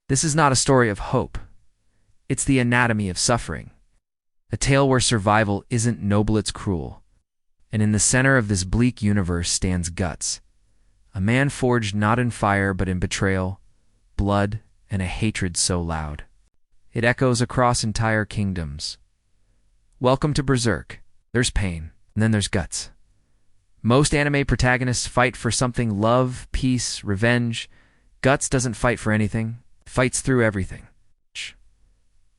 This is not a story of hope. It's the anatomy of suffering. A tale where survival isn't noble, it's cruel. And in the center of this bleak universe stands Guts, a man forged not in fire but in betrayal, blood, and a hatred so loud it echoes across entire kingdoms. Welcome to Berserk. There's pain, and then there's guts. Most anime protagonists fight for something: love, peace, revenge. Guts doesn't fight for anything, fights through everything.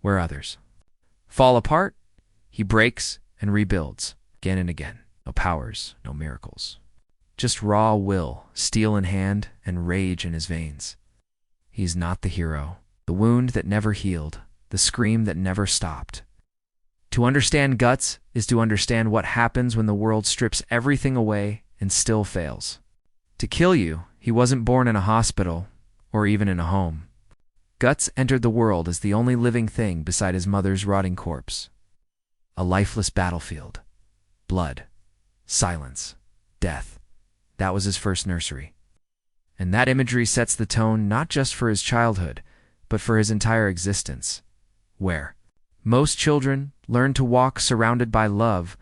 Where others fall apart, he breaks and rebuilds again and again. No powers, no miracles. Just raw will, steel in hand, and rage in his veins. He's not the hero, the wound that never healed, the scream that never stopped. To understand Guts is to understand what happens when the world strips everything away and still fails. To kill you, he wasn't born in a hospital or even in a home. Guts entered the world as the only living thing beside his mother's rotting corpse. A lifeless battlefield. Blood. Silence. Death. That was his first nursery. And that imagery sets the tone not just for his childhood, but for his entire existence. Where most children learn to walk surrounded by love,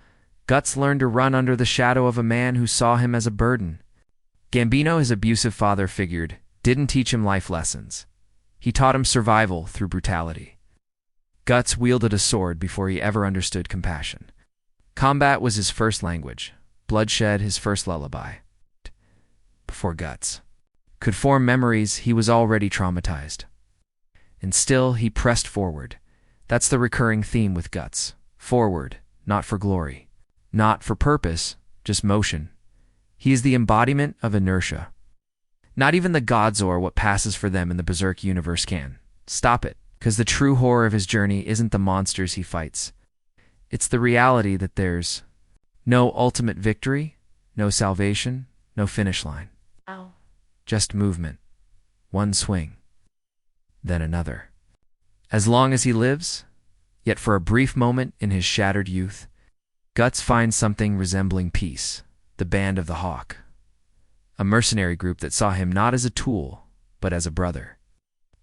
Guts learned to run under the shadow of a man who saw him as a burden. Gambino, his abusive father figure, didn't teach him life lessons. He taught him survival through brutality. Guts wielded a sword before he ever understood compassion. Combat was his first language, bloodshed his first lullaby. Before Guts could form memories, he was already traumatized. And still, he pressed forward. That's the recurring theme with Guts. Forward, not for glory, not for purpose, just motion. He is the embodiment of inertia. Not even the gods or what passes for them in the Berserk universe can stop it, because the true horror of his journey isn't the monsters he fights. It's the reality that there's no ultimate victory, no salvation, no finish line. Ow. Just movement. One swing, then another. As long as he lives, yet for a brief moment in his shattered youth, Guts finds something resembling peace, the Band of the Hawk. A mercenary group that saw him not as a tool, but as a brother.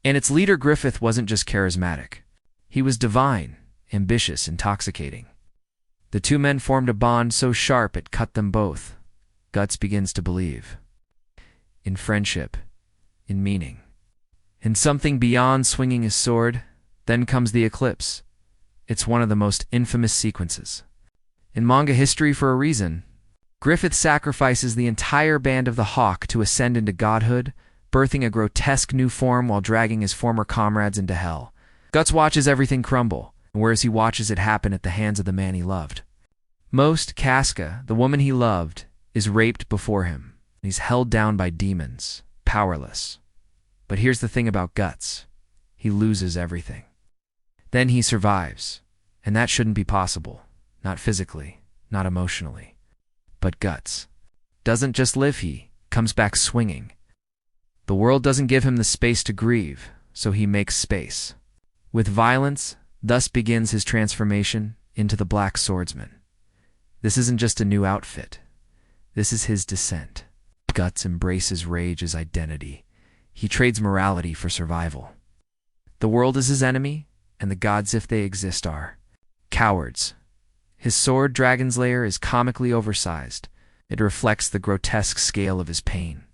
And its leader Griffith wasn't just charismatic. He was divine, ambitious, intoxicating. The two men formed a bond so sharp it cut them both. Guts begins to believe. In friendship, in meaning, in something beyond swinging his sword. Then comes the eclipse. It's one of the most infamous sequences in manga history for a reason. Griffith sacrifices the entire Band of the Hawk to ascend into godhood, birthing a grotesque new form while dragging his former comrades into hell. Guts watches everything crumble, whereas he watches it happen at the hands of the man he loved. Most, Casca, the woman he loved, is raped before him. He's held down by demons, powerless. But here's the thing about Guts. He loses everything. Then he survives, and that shouldn't be possible. Not physically, not emotionally. But Guts doesn't just live, he comes back swinging. The world doesn't give him the space to grieve, so he makes space. With violence, thus begins his transformation into the Black Swordsman. This isn't just a new outfit. This is his descent. Guts embraces rage as identity. He trades morality for survival. The world is his enemy, and the gods, if they exist, are cowards. His sword, Dragon's Lair, is comically oversized. It reflects the grotesque scale of his pain.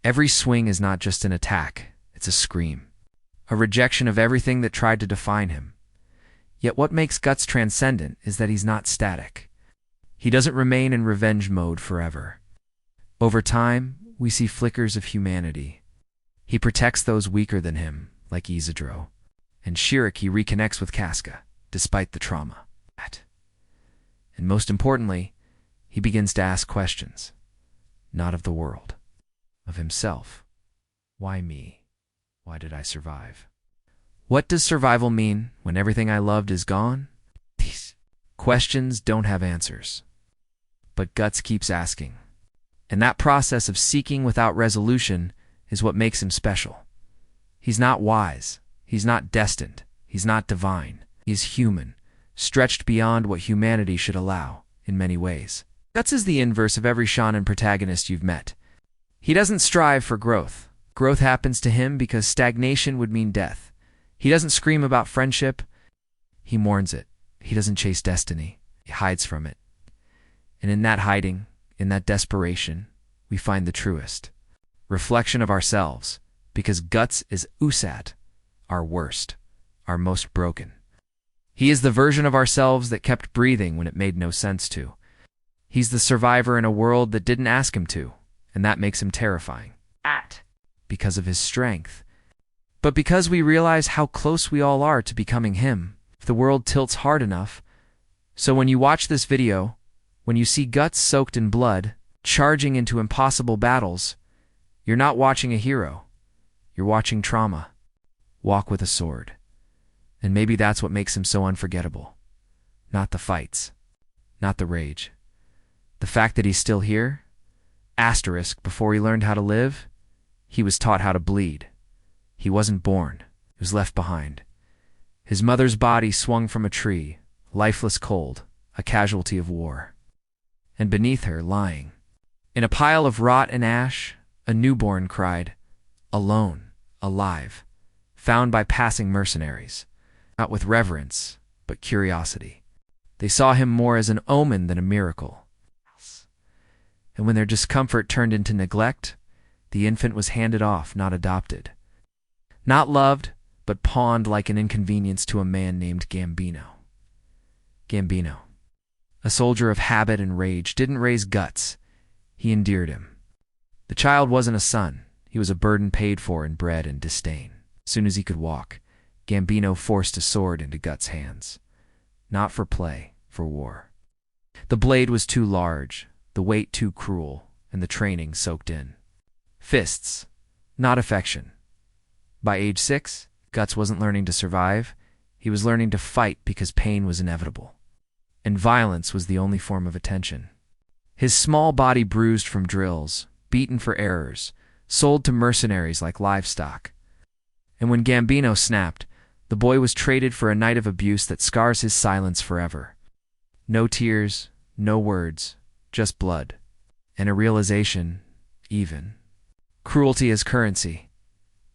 Every swing is not just an attack, it's a scream. A rejection of everything that tried to define him. Yet what makes Guts transcendent is that he's not static. He doesn't remain in revenge mode forever. Over time, we see flickers of humanity. He protects those weaker than him, like Isidro. And Shirik, he reconnects with Casca, despite the trauma. And most importantly, he begins to ask questions. Not of the world. Of himself. Why me? Why did I survive? What does survival mean when everything I loved is gone? These questions don't have answers. But Guts keeps asking. And that process of seeking without resolution is what makes him special. He's not wise. He's not destined. He's not divine. He's human, stretched beyond what humanity should allow, in many ways. Guts is the inverse of every shonen protagonist you've met. He doesn't strive for growth. Growth happens to him because stagnation would mean death. He doesn't scream about friendship. He mourns it. He doesn't chase destiny. He hides from it. And in that hiding, in that desperation, we find the truest reflection of ourselves, because Guts is Usat, our worst, our most broken. He is the version of ourselves that kept breathing when it made no sense to. He's the survivor in a world that didn't ask him to, and that makes him terrifying. Because of his strength. But because we realize how close we all are to becoming him, if the world tilts hard enough. So when you watch this video, when you see Guts soaked in blood, charging into impossible battles, you're not watching a hero. You're watching trauma. Walk with a sword. And maybe that's what makes him so unforgettable. Not the fights. Not the rage. The fact that he's still here? Asterisk, before he learned how to live, he was taught how to bleed. He wasn't born. He was left behind. His mother's body swung from a tree, lifeless cold, a casualty of war. And beneath her, lying, in a pile of rot and ash, a newborn cried, alone, alive, found by passing mercenaries, not with reverence, but curiosity. They saw him more as an omen than a miracle. And when their discomfort turned into neglect, the infant was handed off, not adopted. Not loved, but pawned like an inconvenience to a man named Gambino. Gambino, a soldier of habit and rage, didn't raise Guts. He endeared him. The child wasn't a son. He was a burden paid for in bread and disdain. As soon as he could walk, Gambino forced a sword into Guts' hands. Not for play, for war. The blade was too large, the weight too cruel, and the training soaked in. Fists, not affection. By age 6, Guts wasn't learning to survive. He was learning to fight because pain was inevitable. And violence was the only form of attention. His small body bruised from drills, beaten for errors, sold to mercenaries like livestock. And when Gambino snapped, the boy was traded for a night of abuse that scars his silence forever. No tears, no words, just blood. And a realization, even. Cruelty as currency.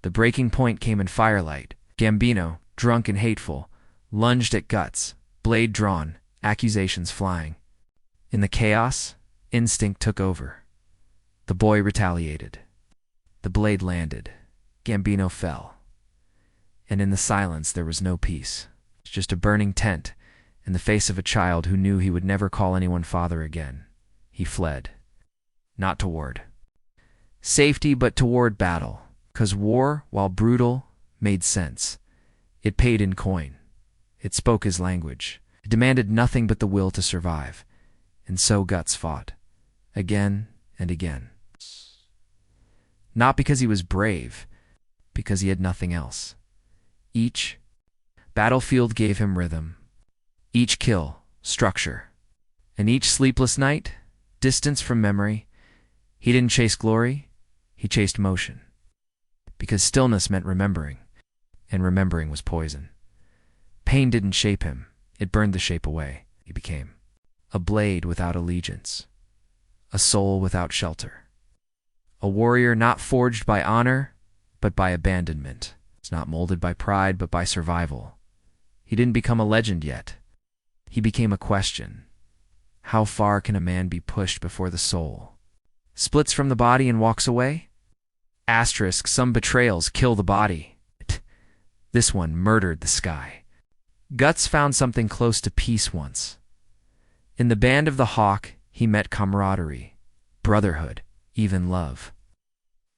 The breaking point came in firelight. Gambino, drunk and hateful, lunged at Guts, blade drawn, accusations flying. In the chaos, instinct took over. The boy retaliated. The blade landed. Gambino fell. And in the silence there was no peace. Just a burning tent, in the face of a child who knew he would never call anyone father again. He fled. Not toward safety, but toward battle. 'Cause war, while brutal, made sense. It paid in coin. It spoke his language. It demanded nothing but the will to survive. And so Guts fought. Again and again. Not because he was brave, because he had nothing else. Each battlefield gave him rhythm. Each kill, structure. And each sleepless night, distance from memory. He didn't chase glory, he chased motion. Because stillness meant remembering, and remembering was poison. Pain didn't shape him, it burned the shape away. He became a blade without allegiance, a soul without shelter, a warrior not forged by honor, but by abandonment. It's not molded by pride, but by survival. He didn't become a legend yet. He became a question. How far can a man be pushed before the soul splits from the body and walks away? Asterisk, some betrayals kill the body. This one murdered the sky. Guts found something close to peace once. In the band of the Hawk, he met camaraderie, brotherhood, even love.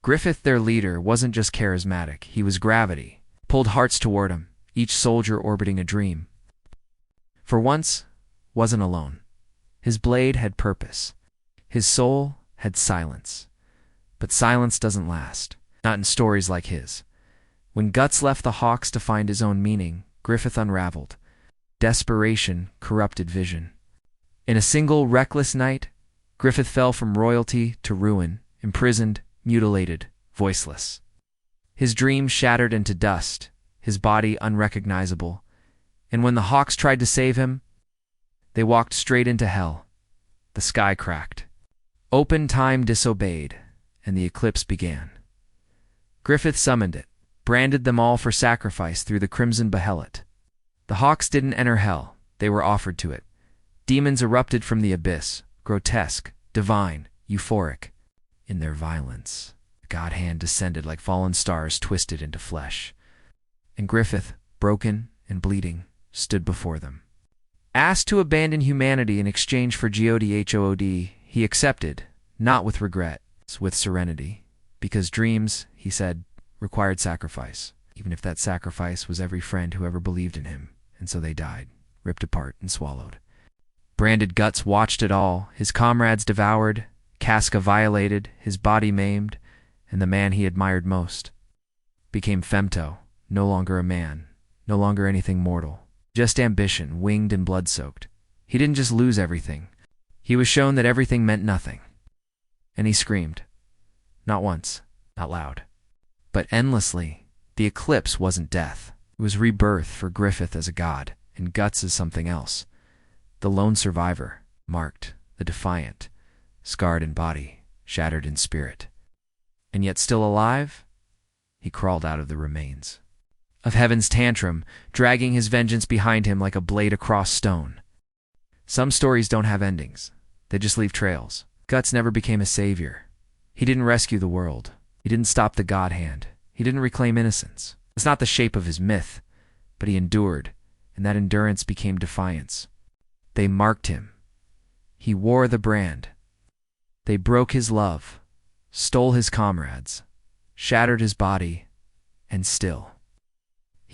Griffith, their leader, wasn't just charismatic, he was gravity, pulled hearts toward him, each soldier orbiting a dream. For once, wasn't alone. His blade had purpose. His soul had silence. But silence doesn't last, not in stories like his. When Guts left the Hawks to find his own meaning, Griffith unraveled. Desperation corrupted vision. In a single reckless night, Griffith fell from royalty to ruin, imprisoned, mutilated, voiceless. His dreams shattered into dust, his body unrecognizable. And when the Hawks tried to save him, they walked straight into hell. The sky cracked. Open time disobeyed, and the eclipse began. Griffith summoned it, branded them all for sacrifice through the crimson behelit. The hawks didn't enter hell, they were offered to it. Demons erupted from the abyss, grotesque, divine, euphoric. In their violence, the God hand descended like fallen stars twisted into flesh. And Griffith, broken and bleeding, stood before them. Asked to abandon humanity in exchange for God, he accepted, not with regret, with serenity. Because dreams, he said, required sacrifice, even if that sacrifice was every friend who ever believed in him. And so they died, ripped apart and swallowed. Branded Guts watched it all, his comrades devoured, Casca violated, his body maimed, and the man he admired most became Femto, no longer a man, no longer anything mortal, just ambition, winged and blood-soaked. He didn't just lose everything. He was shown that everything meant nothing. And he screamed. Not once, not loud, but endlessly. The eclipse wasn't death. It was rebirth for Griffith as a god, and Guts as something else. The lone survivor, marked, the defiant, scarred in body, shattered in spirit. And yet still alive, he crawled out of the remains of heaven's tantrum, dragging his vengeance behind him like a blade across stone. Some stories don't have endings. They just leave trails. Guts never became a savior. He didn't rescue the world. He didn't stop the God hand. He didn't reclaim innocence. It's not the shape of his myth, but he endured, and that endurance became defiance. They marked him. He wore the brand. They broke his love, stole his comrades, shattered his body, and still.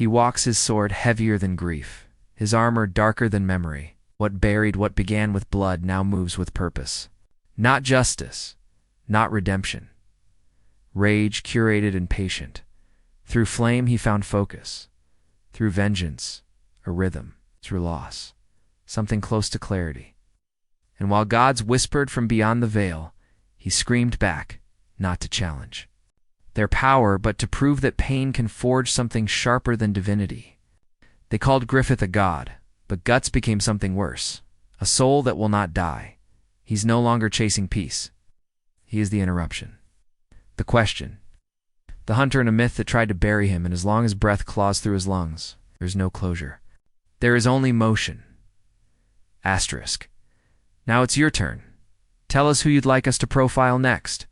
He walks his sword heavier than grief, his armor darker than memory. What buried, what began with blood now moves with purpose. Not justice, not redemption. Rage curated and patient. Through flame he found focus. Through vengeance, a rhythm. Through loss, something close to clarity. And while gods whispered from beyond the veil, he screamed back, not to challenge their power, but to prove that pain can forge something sharper than divinity. They called Griffith a god, but Guts became something worse, a soul that will not die. He's no longer chasing peace. He is the interruption. The question. The hunter in a myth that tried to bury him, and as long as breath claws through his lungs, there's no closure. There is only motion. Asterisk. Now it's your turn. Tell us who you'd like us to profile next.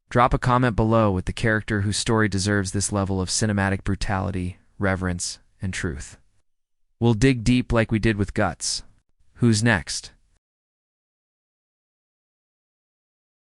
Drop a comment below with the character whose story deserves this level of cinematic brutality, reverence, and truth. We'll dig deep like we did with Guts. Who's next?